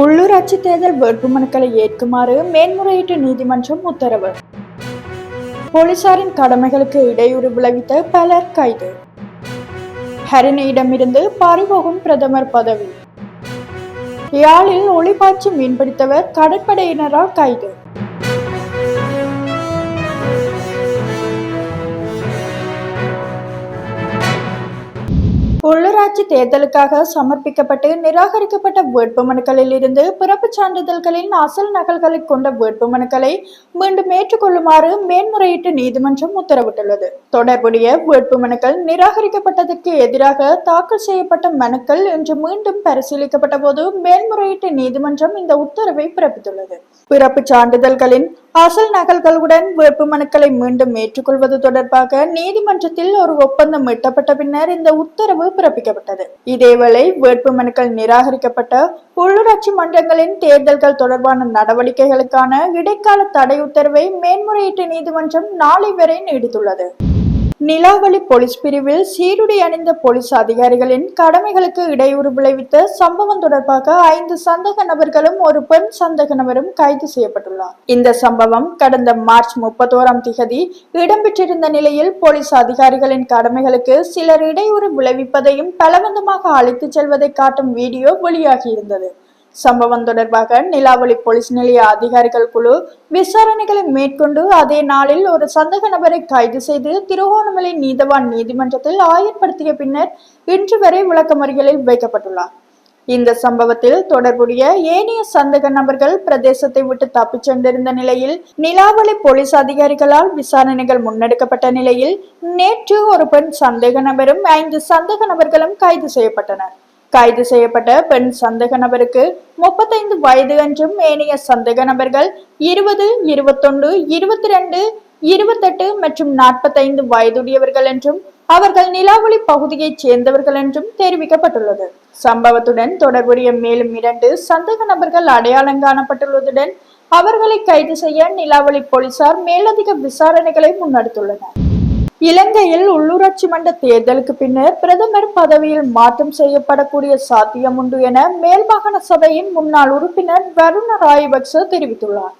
உள்ளூராட்சி தேர்தல் வேட்புமனுக்களை ஏற்குமாறு மேன்முறையீட்டு நீதிமன்றம் உத்தரவு. போலீசாரின் கடமைகளுக்கு இடையூறு விளைவித்த பலர் கைது. ஹரிணியிடமிருந்து பறிபோகும் பிரதமர் பதவி. யாழில் ஒளிபாய்ச்சி மீன்பிடித்தவர் கடற்படையினரால் கைது. உள்ளூராட்சி தேர்தலுக்காக சமர்ப்பிக்கப்பட்டு நிராகரிக்கப்பட்ட வேட்புமனுக்களில் இருந்து பிறப்புச் சான்றிதழ்களின் அசல் நகல்களை கொண்ட வேட்புமனுக்களை மீண்டும் ஏற்றுக்கொள்ளுமாறு மேன்முறையீட்டு நீதிமன்றம் உத்தரவிட்டுள்ளது. தொடர்புடைய வேட்புமனுக்கள் நிராகரிக்கப்பட்டதற்கு எதிராக தாக்கல் செய்யப்பட்ட மனுக்கள் இன்று மீண்டும் பரிசீலிக்கப்பட்ட போது மேன்முறையீட்டு நீதிமன்றம் இந்த உத்தரவை பிறப்பித்துள்ளது. பிறப்புச் சான்றிதழ்களின் அசல் நகல்களுடன் வேட்புமனுக்களை மீண்டும் ஏற்றுக்கொள்வது தொடர்பாக நீதிமன்றத்தில் ஒரு ஒப்பந்தம் எட்டப்பட்ட பின்னர் இந்த உத்தரவு பிறப்பிக்கப்பட்டது. இதேவேளை வேட்புமனுக்கள் நிராகரிக்கப்பட்ட உள்ளூராட்சி மன்றங்களின் தேர்தல்கள் தொடர்பான நடவடிக்கைகளுக்கான இடைக்கால தடை உத்தரவை மேன்முறையீட்டு நீதிமன்றம் நாளை வரை நீடித்துள்ளது. நிலாவளி போலீஸ் பிரிவில் சீருடை அணிந்த போலீஸ் அதிகாரிகளின் கடமைகளுக்கு இடையூறு விளைவித்த சம்பவம் தொடர்பாக 5 சந்தேக நபர்களும் ஒரு பெண் சந்தேக நபரும் கைது செய்யப்பட்டுள்ளார். இந்த சம்பவம் கடந்த மார்ச் 31ஆம் திகதி இடம்பெற்றிருந்த நிலையில் போலீஸ் அதிகாரிகளின் கடமைகளுக்கு சிலர் இடையூறு விளைவிப்பதையும் பலவந்தமாக அழைத்துச் செல்வதை காட்டும் வீடியோ வெளியாகியிருந்தது. சம்பவம் தொடர்பாக நிலாவளி போலீஸ் நிலைய அதிகாரிகள் குழு விசாரணைகளை மேற்கொண்டு அதே நாளில் ஒரு சந்தேக நபரை கைது செய்து திருகோணமலை நீதவான் நீதிமன்றத்தில் ஆயர்படுத்திய பின்னர் இன்று வரை விளக்கமறியலில் வைக்கப்பட்டுள்ளார். இந்த சம்பவத்தில் தொடர்புடைய ஏனைய சந்தேக நபர்கள் பிரதேசத்தை விட்டு தப்பிச் சென்றிருந்த நிலையில் நிலாவளி போலீஸ் அதிகாரிகளால் விசாரணைகள் முன்னெடுக்கப்பட்ட நிலையில் நேற்று ஒரு பெண் சந்தேக நபரும் 5 சந்தேக நபர்களும் கைது செய்யப்பட்டனர். கைது செய்யப்பட்ட பெண் சந்தேக நபருக்கு 35 வயது என்றும் ஏனைய சந்தேக நபர்கள் 20, 21, 22, 28 மற்றும் 45 வயதுடையவர்கள் என்றும் அவர்கள் நிலாவளி பகுதியைச் சேர்ந்தவர்கள் என்றும் தெரிவிக்கப்பட்டுள்ளது. சம்பவத்துடன் தொடர்புடைய மேலும் 2 சந்தேக நபர்கள் அடையாளம் காணப்பட்டுள்ளதுடன் அவர்களை கைது செய்ய நிலாவளி போலீசார் மேலதிக விசாரணைகளை முன்னெடுத்துள்ளனர். இலங்கையில் உள்ளூராட்சி மன்ற தேர்தலுக்கு பின்னர் பிரதமர் பதவியில் மாற்றம் செய்யப்படக்கூடிய சாத்தியம் உண்டு என மேல் மாகாண சபையின் முன்னாள் உறுப்பினர் வருண ராயபக்ச தெரிவித்துள்ளார்.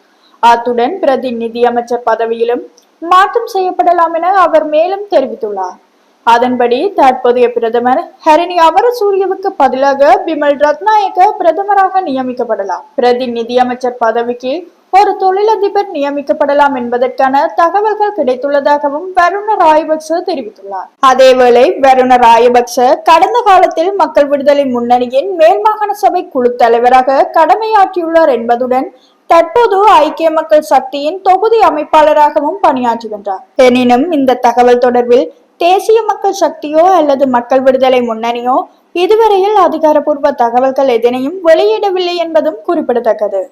அத்துடன் பிரதி நிதி அமைச்சர் பதவியிலும் மாற்றம் செய்யப்படலாம் என அவர் மேலும் தெரிவித்துள்ளார். அதன்படி தற்போதைய பிரதமர் ஹரிணி அமரசூரியவுக்கு பதிலாக பிமல் ரத்நாயக்க பிரதமராக நியமிக்கப்படலாம். பிரதி நிதி அமைச்சர் பதவிக்கு ஒரு தொழிலதிபர் நியமிக்கப்படலாம் என்பதற்கான தகவல்கள் கிடைத்துள்ளதாகவும் வருண ராயபக்ச தெரிவித்துள்ளார். அதேவேளை வருண ராயபக்ச கடந்த காலத்தில் மக்கள் விடுதலை முன்னணியின் மேல் மாகாண சபை குழு தலைவராக கடமையாற்றியுள்ளார் என்பதுடன் தற்போது ஐக்கிய மக்கள் சக்தியின் தொகுதி அமைப்பாளராகவும் பணியாற்றுகின்றார். எனினும் இந்த தகவல் தொடர்பில் தேசிய மக்கள் சக்தியோ அல்லது மக்கள் விடுதலை முன்னணியோ இதுவரையில் அதிகாரப்பூர்வ தகவல்கள் எதனையும் வெளியிடவில்லை என்பதும் குறிப்பிடத்தக்கது.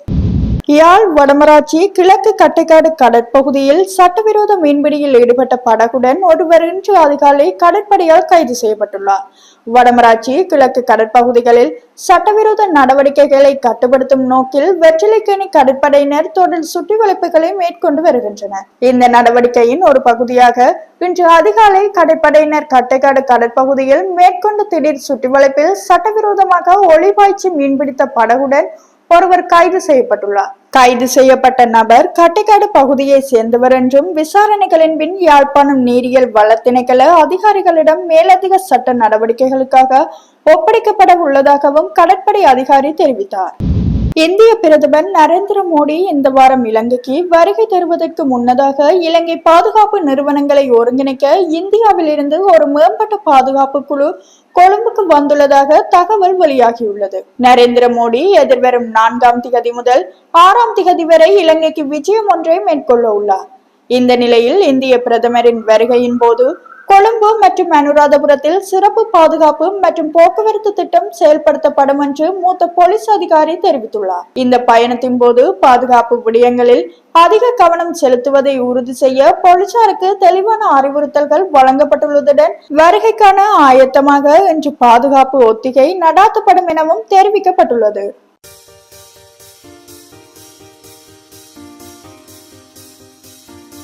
யாழ் வடமராட்சி கிழக்கு கட்டைக்காடு கடற்பகுதியில் சட்டவிரோத மீன்பிடியில் ஈடுபட்ட படகுடன் ஒருவர் இன்று அதிகாலை கடற்படையால் கைது செய்யப்பட்டுள்ளார். வடமராட்சி கிழக்கு கடற்பகுதிகளில் சட்டவிரோத நடவடிக்கைகளை கட்டுப்படுத்தும் நோக்கில் வெற்றிலைக்கேணி கடற்படையினர் தொடர் சுற்றி வளைப்புகளை மேற்கொண்டு வருகின்றனர். இந்த நடவடிக்கையின் ஒரு பகுதியாக இன்று அதிகாலை கடற்படையினர் கட்டைக்காடு கடற்பகுதியில் மேற்கொண்ட திடீர் சுற்றி வளைப்பில் சட்டவிரோதமாக ஒளிபாய்ச்சி மீன்பிடித்த படகுடன் ஒருவர் கைது செய்யப்பட்டுள்ளார். கைது செய்யப்பட்ட நபர் கட்டைக்காடு பகுதியை சேர்ந்தவர் என்றும் விசாரணைகளின் பின் யாழ்ப்பாணம் நீரியல் வள திணைக்கள அதிகாரிகளிடம் மேலதிக சட்ட நடவடிக்கைகளுக்காக ஒப்படைக்கப்பட உள்ளதாகவும் கடற்படை அதிகாரி தெரிவித்தார். இந்திய பிரதமர் நரேந்திர மோடி இந்த வாரம் இலங்கைக்கு வருகை தருவதற்கு முன்னதாக இலங்கை பாதுகாப்பு நிறுவனங்களை ஒருங்கிணைக்க இந்தியாவில் இருந்து ஒரு மேம்பட்ட பாதுகாப்பு குழு கொழும்புக்கு வந்துள்ளதாக தகவல் வெளியாகியுள்ளது. நரேந்திர மோடி எதிர்வரும் 4ஆம் திகதி முதல் 6ஆம் திகதி வரை இலங்கைக்கு விஜயம் ஒன்றை மேற்கொள்ள உள்ளார். இந்த நிலையில் இந்திய பிரதமரின் வருகையின் போது கொழும்பு மற்றும் அனுராதபுரத்தில் சிறப்பு பாதுகாப்பு மற்றும் போக்குவரத்து திட்டம் செயல்படுத்தப்படும் என்று மூத்த போலீஸ் அதிகாரி தெரிவித்துள்ளார். இந்த பயணத்தின் போது பாதுகாப்பு விடயங்களில் அதிக கவனம் செலுத்துவதை உறுதி செய்ய போலீசாருக்கு தெளிவான அறிவுறுத்தல்கள் வழங்கப்பட்டுள்ளதுடன் வருகைக்கான ஆயத்தமாக இன்று பாதுகாப்பு ஒத்திகை நடாத்தப்படும் எனவும் தெரிவிக்கப்பட்டுள்ளது.